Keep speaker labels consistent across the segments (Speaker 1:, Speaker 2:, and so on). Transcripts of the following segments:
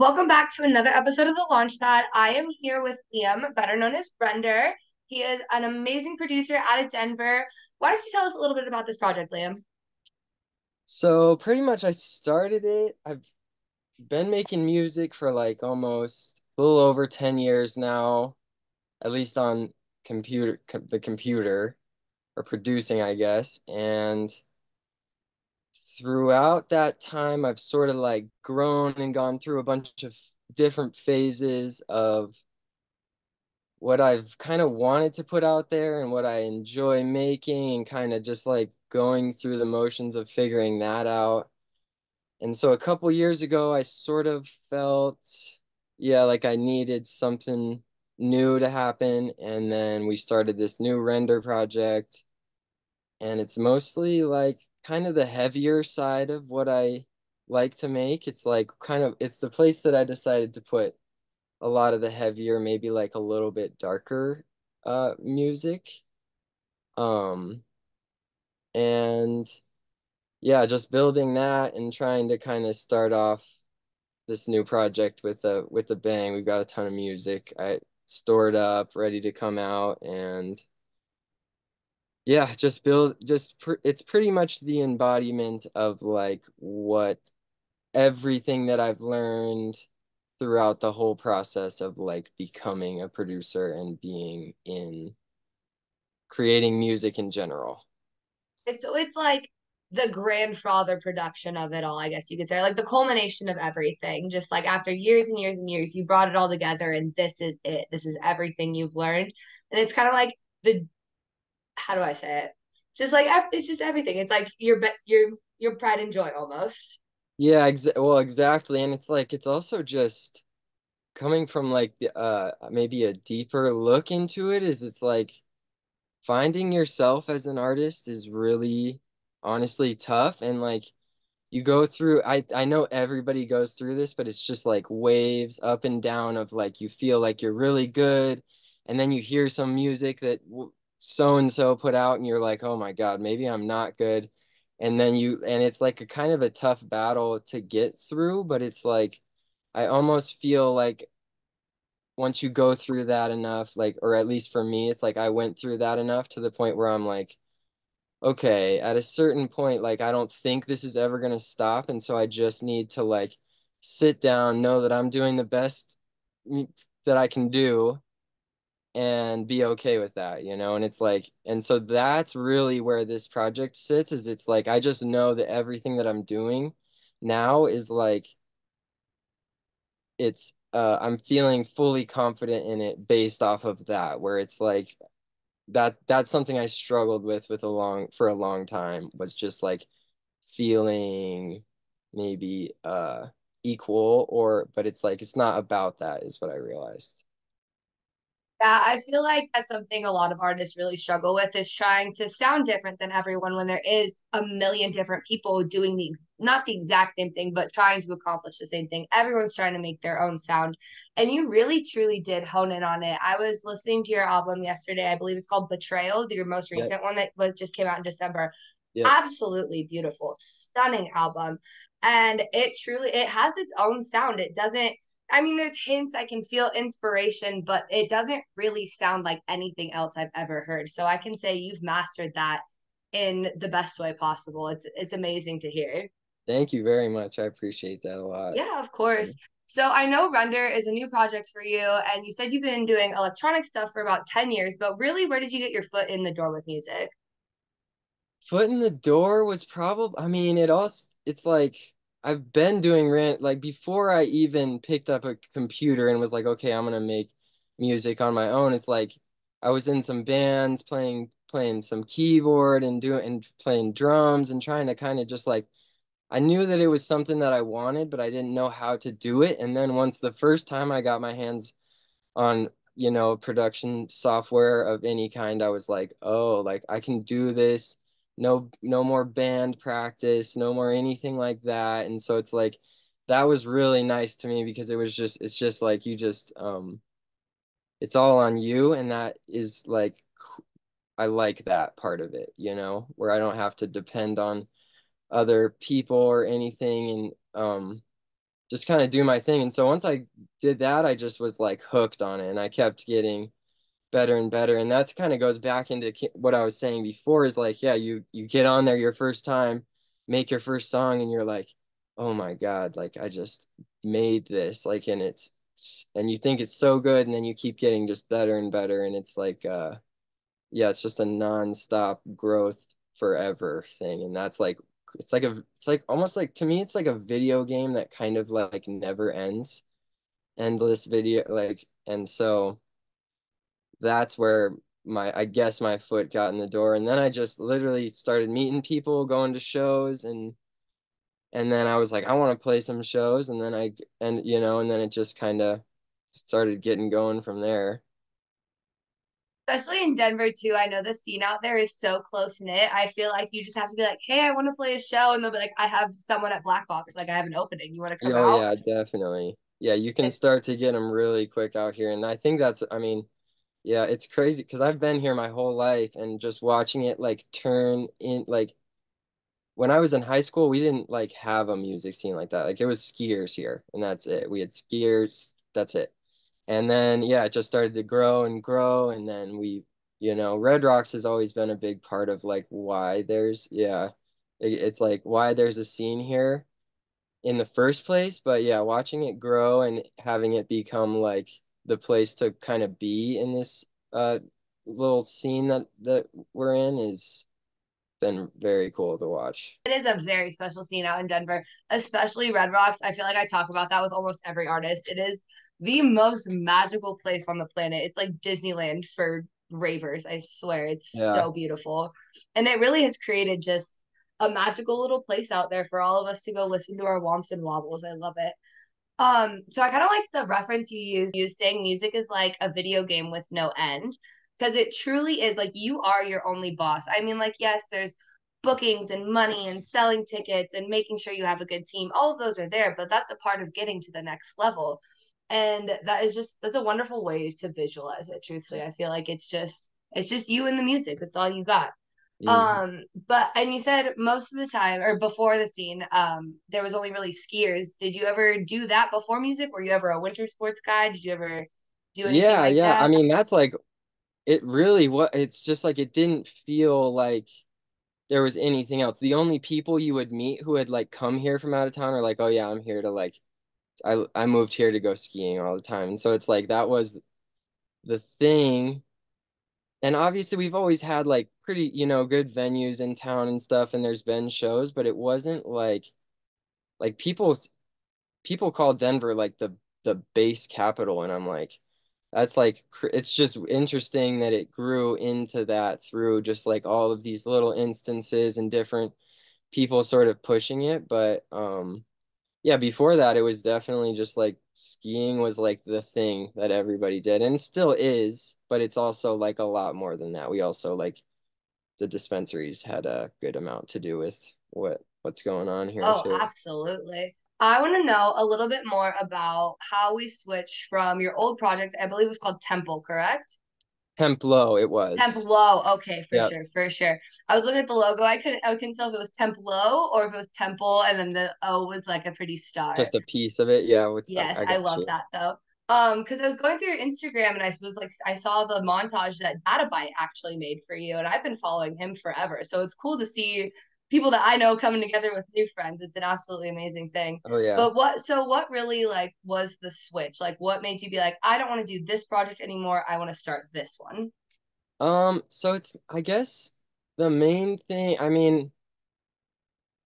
Speaker 1: Welcome back to another episode of the Launchpad. I am here with Liam, better known as Rendr. He is an amazing producer out of Denver. Why don't you tell us a little bit about this project, Liam?
Speaker 2: So pretty much I started it. I've been making music for like almost a little over 10 years now, at least on the computer or producing, I guess. And throughout that time, I've sort of like grown and gone through a bunch of different phases of what I've kind of wanted to put out there and what I enjoy making and kind of just like going through the motions of figuring that out. And so a couple years ago, I sort of felt, yeah, like I needed something new to happen. And then we started this new render project. And it's mostly like kind of the heavier side of what I like to make. It's like it's the place that I decided to put a lot of the heavier, maybe like a little bit darker music. Um, and yeah, just building that and trying to kind of start off this new project with a bang. We've got a ton of music I stored up, ready to come out, and yeah, just build just pr it's pretty much the embodiment of like what everything that I've learned throughout the whole process of like becoming a producer and being in creating music in general.
Speaker 1: So it's like the grandfather production of it all, I guess you could say, like the culmination of everything. Just like after years and years and years, you brought it all together, and this is it. This is everything you've learned, and it's kind of like the how do I say it? Just like it's just everything. It's like your pride and joy almost.
Speaker 2: Yeah, exactly. And it's like it's also just coming from like the maybe a deeper look into it is it's like finding yourself as an artist is really honestly tough and like you go through I know everybody goes through this but it's just like waves up and down of like you feel like you're really good and then you hear some music that so and so put out and you're like oh my God maybe I'm not good and then and it's like a kind of a tough battle to get through but it's like I almost feel like once you go through that enough, like, or at least for me, it's like I went through that enough to the point where I'm like, okay, at a certain point, like, I don't think this is ever going to stop. And so I just need to like sit down, know that I'm doing the best that I can do and be okay with that, you know? And it's like, and so that's really where this project sits is it's like, I just know that everything that I'm doing now is like, I'm feeling fully confident in it based off of that where it's like that's something I struggled with a long time was just like feeling maybe equal or but it's like it's not about that is what I realized.
Speaker 1: Yeah, I feel like that's something a lot of artists really struggle with is trying to sound different than everyone when there is a million different people doing not the exact same thing, but trying to accomplish the same thing. Everyone's trying to make their own sound. And you really truly did hone in on it. I was listening to your album yesterday. I believe it's called Betrayal, your most
Speaker 2: Yep,
Speaker 1: recent one that was just came out in December.
Speaker 2: yep.
Speaker 1: Absolutely beautiful, stunning album. And it has its own sound. It doesn't I mean, there's hints I can feel inspiration, but it doesn't really sound like anything else I've ever heard. So I can say you've mastered that in the best way possible. It's amazing to hear.
Speaker 2: Thank you very much. I appreciate that a lot.
Speaker 1: Yeah, of course. So I know Render is a new project for you, and you said you've been doing electronic stuff for about 10 years, but really, where did you get your foot in the door with music?
Speaker 2: Foot in the door was probably, I mean, it's like I've been doing rant like before I even picked up a computer and was like, okay, I'm gonna make music on my own. It's like I was in some bands playing some keyboard and doing and playing drums and trying to kind of just like I knew that it was something that I wanted, but I didn't know how to do it. And then once the first time I got my hands on production software of any kind I was like oh like I can do this no more band practice no more anything like that and so it's like that was really nice to me because it's just like you just it's all on you and that is like I like that part of it where I don't have to depend on other people or anything and just kind of do my thing. And so once I did that, I just was like hooked on it, and I kept getting better and better. And that's kind of goes back into what I was saying before is like, yeah, you get on there your first time, make your first song, and you're like, oh my God, like I just made this, like, and and you think it's so good, and then you keep getting just better and better, and it's like yeah, it's just a nonstop growth forever thing. And that's like it's like almost like, to me it's like a video game that kind of like never ends, endless video, like. And so that's where I guess my foot got in the door, and then I just literally started meeting people, going to shows, and then I was like, I want to play some shows, and then and then it just kind of started getting going from there.
Speaker 1: Especially in Denver too. I know the scene out there is so close knit. I feel like you just have to be like, "Hey, I want to play a show," and they'll be like, "I have someone at Black Box. Like, I have an opening. You want to come
Speaker 2: Oh
Speaker 1: out?"
Speaker 2: yeah, definitely. Yeah, you can
Speaker 1: It,
Speaker 2: start to get them really quick out here, and I think that's, I mean, yeah, it's crazy because I've been here my whole life, and just watching it like turn in, like when I was in high school, we didn't like have a music scene like that. Like it was skiers here, and that's it. We had skiers, that's it. And then yeah, it just started to grow and grow, and then Red Rocks has always been a big part of like why there's, yeah, it's like why there's a scene here in the first place. But yeah, watching it grow and having it become like the place to kind of be in this little scene that we're in is been very cool to watch.
Speaker 1: is a very special scene out in Denver, especially Red Rocks. I feel like I talk about that with almost every artist. It is the most magical place on the planet. It's like Disneyland for ravers. I swear, it's
Speaker 2: Yeah.
Speaker 1: so beautiful, and it really has created just a magical little place out there for all of us to go listen to our womps and wobbles. I love it. So I kind of like the reference you use saying music is like a video game with no end, because it truly is. Like, you are your only boss. I mean, like, yes, there's bookings and money and selling tickets and making sure you have a good team. All of those are there, but that's a part of getting to the next level. And that's a wonderful way to visualize it, truthfully. I feel like it's just you and the music. That's all you got.
Speaker 2: Mhm.
Speaker 1: But and you said most of the time or before the scene, there was only really skiers. Did you ever do that before music? Were you ever a winter sports guy? Did you ever do anything
Speaker 2: Yeah,
Speaker 1: like
Speaker 2: yeah. I
Speaker 1: that?
Speaker 2: mean, that's like it really what it's just like it didn't feel like there was anything else. The only people you would meet who had like come here from out of town are like, oh yeah, I'm here to like I moved here to go skiing all the time. And so it's like that was the thing. And obviously we've always had like pretty, good venues in town and stuff, and there's been shows, but it wasn't like people call Denver like the bass capital, and I'm like, that's like it's just interesting that it grew into that through just like all of these little instances and different people sort of pushing it. But yeah, before that it was definitely just like skiing was like the thing that everybody did, and still is, but it's also like a lot more than that. We also like the dispensaries had a good amount to do with what's going on here
Speaker 1: Oh,
Speaker 2: too.
Speaker 1: absolutely. I want to know a little bit more about how we switched from your old project, I believe it was called Temple, correct?
Speaker 2: Templo it was.
Speaker 1: Templo. Okay, for
Speaker 2: Yep.
Speaker 1: sure, for sure. I was looking at the logo. I couldn't tell if it was Templo or if it was Temple, and then the O was like a pretty star.
Speaker 2: Just a piece of it. Yeah, with
Speaker 1: Yes,
Speaker 2: I
Speaker 1: I
Speaker 2: got
Speaker 1: love
Speaker 2: you.
Speaker 1: that though. Because I was going through your Instagram and I saw the montage that Databyte actually made for you, and I've been following him forever. So it's cool to see people that I know coming together with new friends. It's an absolutely amazing thing.
Speaker 2: Oh yeah.
Speaker 1: But what really like was the switch? Like, what made you be like, I don't want to do this project anymore. I want to start this one.
Speaker 2: So it's, I guess the main thing, I mean,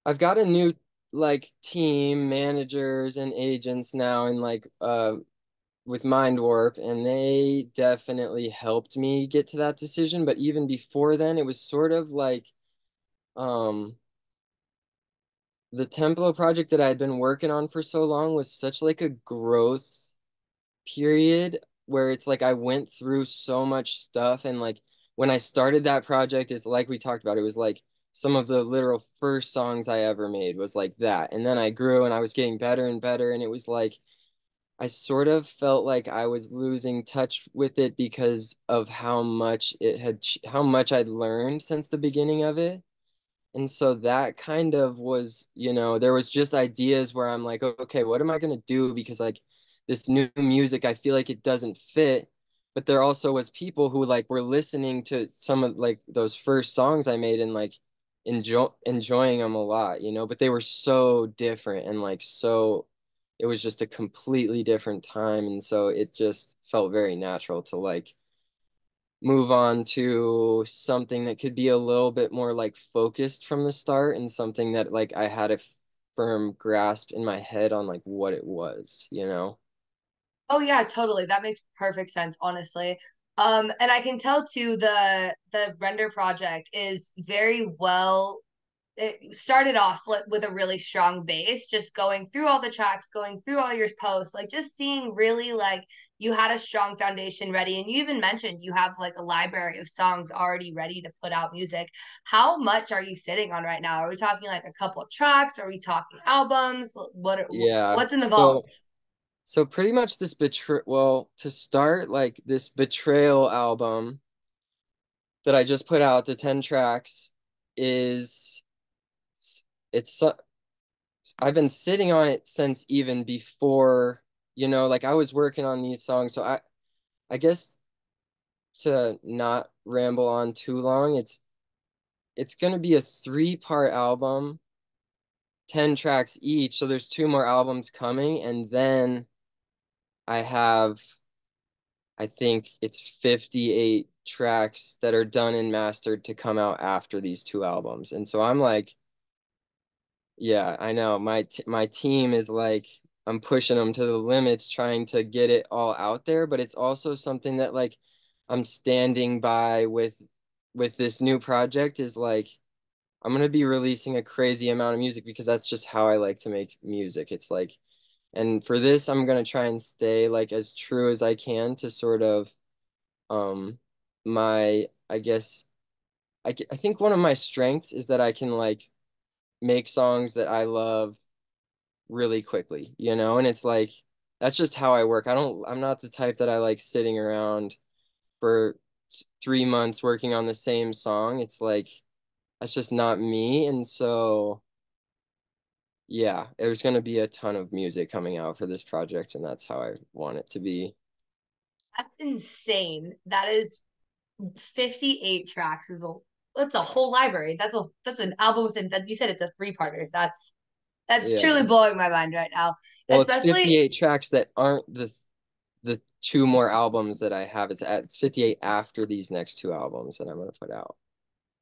Speaker 2: I've got a new like team, managers and agents now, and like with Mind Warp, and they definitely helped me get to that decision. But even before then, it was sort of like um the Templo project that I had been working on for so long was such like a growth period where it's like I went through so much stuff, and like when I started that project, it's like we talked about, it was like some of the literal first songs I ever made was like that. And then I grew and I was getting better and better, and it was like I sort of felt like I was losing touch with it because of how much how much I'd learned since the beginning of it. And so that kind of was, there was just ideas where I'm like, okay, what am I gonna do? Because like this new music, I feel like it doesn't fit. But there also was people who like were listening to some of like those first songs I made and like enjoying them a lot, but they were so different and like so it was just a completely different time. And so it just felt very natural to like move on to something that could be a little bit more like focused from the start and something that like I had a firm grasp in my head on like what it was.
Speaker 1: Oh yeah, totally. That makes perfect sense, honestly. And I can tell too the render project is very well it started off with a really strong base, just going through all the tracks, going through all your posts, like just seeing really like you had a strong foundation ready. And you even mentioned you have like a library of songs already ready to put out music. How much are you sitting on right now? Are we talking like a couple of tracks? Are we talking albums?
Speaker 2: Yeah.
Speaker 1: What's in the
Speaker 2: So
Speaker 1: vaults?
Speaker 2: so pretty much this well, to start like this Betrayal album that I just put out, the 10 tracks is it's I've been sitting on it since even before, like I was working on these songs. So I guess to not ramble on too long, it's gonna be a three-part album, 10 tracks each. So there's two more albums coming, and then I have I think it's 58 tracks that are done and mastered to come out after these two albums. And so I'm like, yeah, I know. My team is like I'm pushing them to the limits trying to get it all out there, but it's also something that like I'm standing by with this new project is like I'm gonna be releasing a crazy amount of music because that's just how I like to make music. It's like, and for this, I'm gonna try and stay like as true as I can to sort of um my I guess I think one of my strengths is that I can like make songs that I love really quickly, and it's like that's just how I work. I'm not the type that I like sitting around for 3 months working on the same song. It's like that's just not me. And so yeah, there's going to be a ton of music coming out for this project, and that's how I want it to be.
Speaker 1: That's insane. That is 58 tracks is that's a whole library. That's an album within that you said it's a three-parter. That's
Speaker 2: Yeah.
Speaker 1: truly blowing my mind right now.
Speaker 2: Well, it's
Speaker 1: Especially
Speaker 2: 58 tracks that aren't the two more albums that I have. It's 58 after these next two albums that I'm going to put out.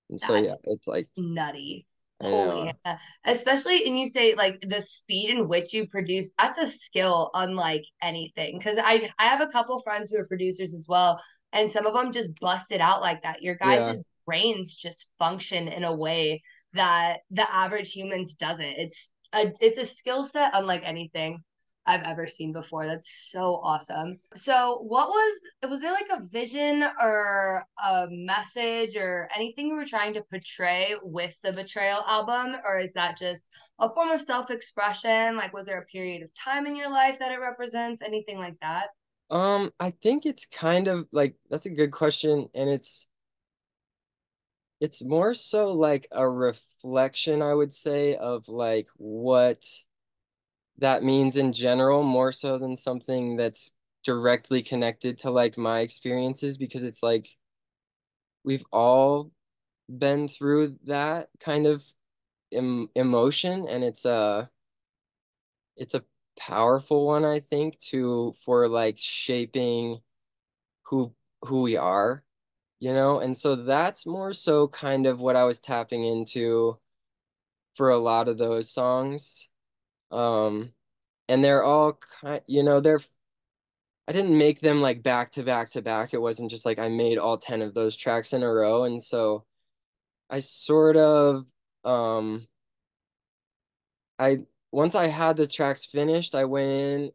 Speaker 2: And so yeah,
Speaker 1: that's
Speaker 2: it's like
Speaker 1: nutty.
Speaker 2: I
Speaker 1: Holy
Speaker 2: know.
Speaker 1: hell. Especially, and you say like the speed in which you produce, that's a skill unlike anything. Because I have a couple friends who are producers as well, and some of them just bust it out like that. Your
Speaker 2: Yeah.
Speaker 1: guys' brains just function in a way that the average humans doesn't. It's a skill set unlike anything I've ever seen before. That's so awesome. So, was there like a vision or a message or anything you were trying to portray with the Betrayal album? Or is that just a form of self-expression? Like, was there a period of time in your life that it represents? Anything like that?
Speaker 2: I think it's kind of like that's a good question, and it's more so like a reflection, I would say, of like what that means in general, more so than something that's directly connected to like my experiences, because it's like we've all been through that kind of emotion, and it's a powerful one, I think, to for like shaping who who we are, and so that's more so kind of what I was tapping into for a lot of those songs. um and they're all kind, they're I didn't make them like back to back to back. It wasn't just like I made all 10 of those tracks in a row. And so I sort of um I once I had the tracks finished, I went in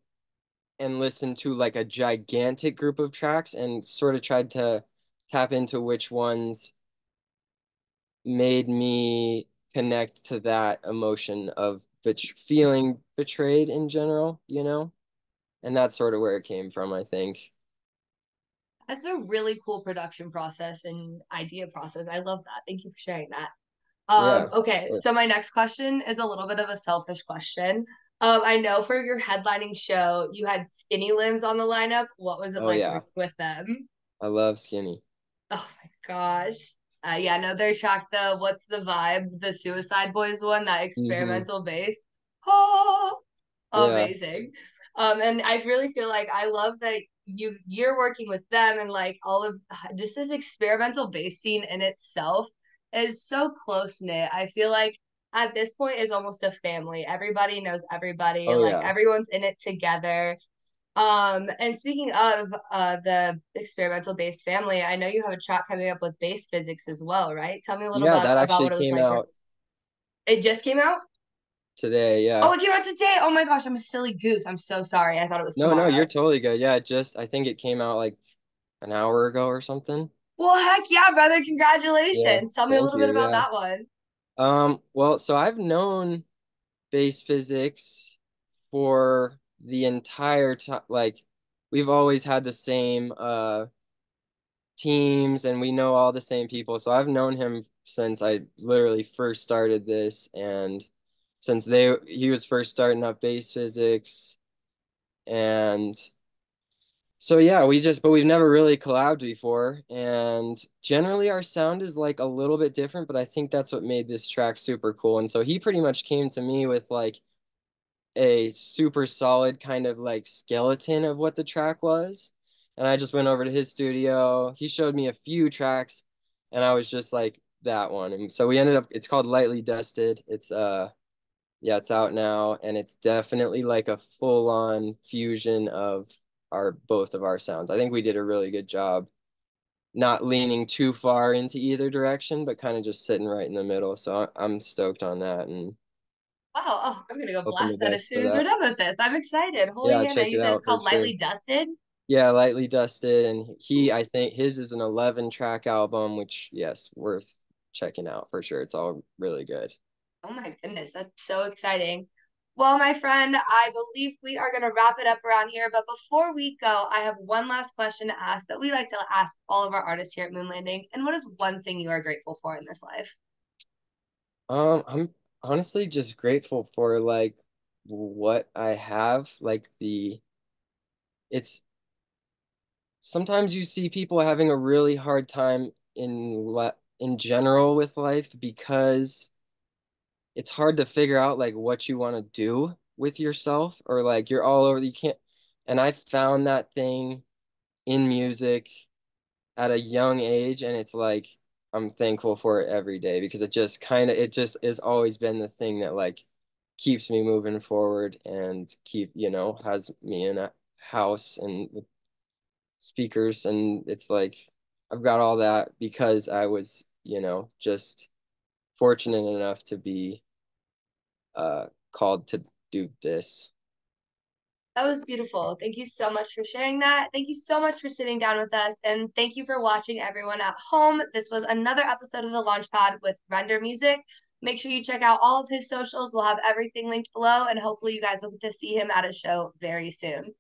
Speaker 2: and listened to like a gigantic group of tracks and sort of tried to tap into which ones made me connect to that emotion of feeling betrayed in general. And that's sort of where it came from, I think.
Speaker 1: That's a really cool production process and idea process. I love that. Thank you for sharing that.
Speaker 2: Yeah.
Speaker 1: Okay, so my next question is a little bit of a selfish question. I know for your headlining show, you had Skinny Limbs on the lineup. What was it
Speaker 2: Oh
Speaker 1: like
Speaker 2: yeah.
Speaker 1: working with them?
Speaker 2: I love Skinny.
Speaker 1: Oh my gosh. Yeah, no, their track, the What's the Vibe, the Suicide Boys one, that
Speaker 2: Hmm.
Speaker 1: experimental bass. Oh,
Speaker 2: Yeah.
Speaker 1: amazing. And I really feel like I love that you're working with them and like all of just this experimental bass scene in itself is so close knit. I feel like at this point is almost a family. Everybody knows everybody,
Speaker 2: Oh
Speaker 1: like
Speaker 2: yeah.
Speaker 1: everyone's in it together. And speaking of the experimental bass family, I know you have a track coming up with bass physics as well, right? Tell me a little
Speaker 2: Yeah, that
Speaker 1: about
Speaker 2: actually
Speaker 1: what it was
Speaker 2: came
Speaker 1: like.
Speaker 2: out
Speaker 1: It just came out?
Speaker 2: today.
Speaker 1: Oh,
Speaker 2: Yeah.
Speaker 1: it came out today. Oh my gosh, I'm a silly goose. I'm so sorry. I thought it was
Speaker 2: No, no, you're
Speaker 1: tomorrow.
Speaker 2: totally good. Yeah, I think it came out like an hour ago or something.
Speaker 1: Well, heck yeah, brother.
Speaker 2: Yeah.
Speaker 1: Congratulations. Tell me a
Speaker 2: Thank
Speaker 1: little bit
Speaker 2: you.
Speaker 1: about
Speaker 2: Yeah.
Speaker 1: that one.
Speaker 2: Well, so I've known base physics for the entire time. Like, we've always had the same teams and we know all the same people. So I've known him since I literally first started this, and since he was first starting up base physics. And so yeah, but we've never really collabed before. And generally our sound is like a little bit different, but I think that's what made this track super cool. And so he pretty much came to me with like a super solid kind of like skeleton of what the track was. And I just went over to his studio. He showed me a few tracks and I was just like that one. And so we ended up, it's called Lightly Dusted. Yeah, it's out now and it's definitely like a full-on fusion of our both of our sounds. I think we did a really good job not leaning too far into either direction, but kind of just sitting right in the middle. So I'm stoked on that and
Speaker 1: Wow. Oh, I'm gonna go
Speaker 2: hoping the
Speaker 1: blast that as
Speaker 2: best for
Speaker 1: soon as we're
Speaker 2: that.
Speaker 1: done with this. I'm excited. Holy
Speaker 2: Yeah,
Speaker 1: Hannah,
Speaker 2: check
Speaker 1: you
Speaker 2: it
Speaker 1: said it's
Speaker 2: out for
Speaker 1: called
Speaker 2: sure.
Speaker 1: Lightly Dusted?
Speaker 2: Yeah, Lightly Dusted, and I think his is an 11 track album, which yes, worth checking out for sure. It's all really good.
Speaker 1: Oh my goodness, that's so exciting. Well, my friend, I believe we are going to wrap it up around here. But before we go, I have one last question to ask that we like to ask all of our artists here at Moon Landing. And what is one thing you are grateful for in this life?
Speaker 2: I'm honestly just grateful for like what I have. It's sometimes you see people having a really hard time in general with life because it's hard to figure out like what you want to do with yourself, or like you're all over, you can't. And I found that thing in music at a young age, and it's like I'm thankful for it every day because it just has always been the thing that like keeps me moving forward and has me in a house and with speakers, and it's like I've got all that because I was, just fortunate enough to be called to do this.
Speaker 1: That was beautiful. Thank you so much for sharing that. Thank you so much for sitting down with us. And thank you for watching, everyone at home. This was another episode of the Launchpad with Rendr Music. Make sure you check out all of his socials. We'll have everything linked below. And hopefully, you guys will get to see him at a show very soon.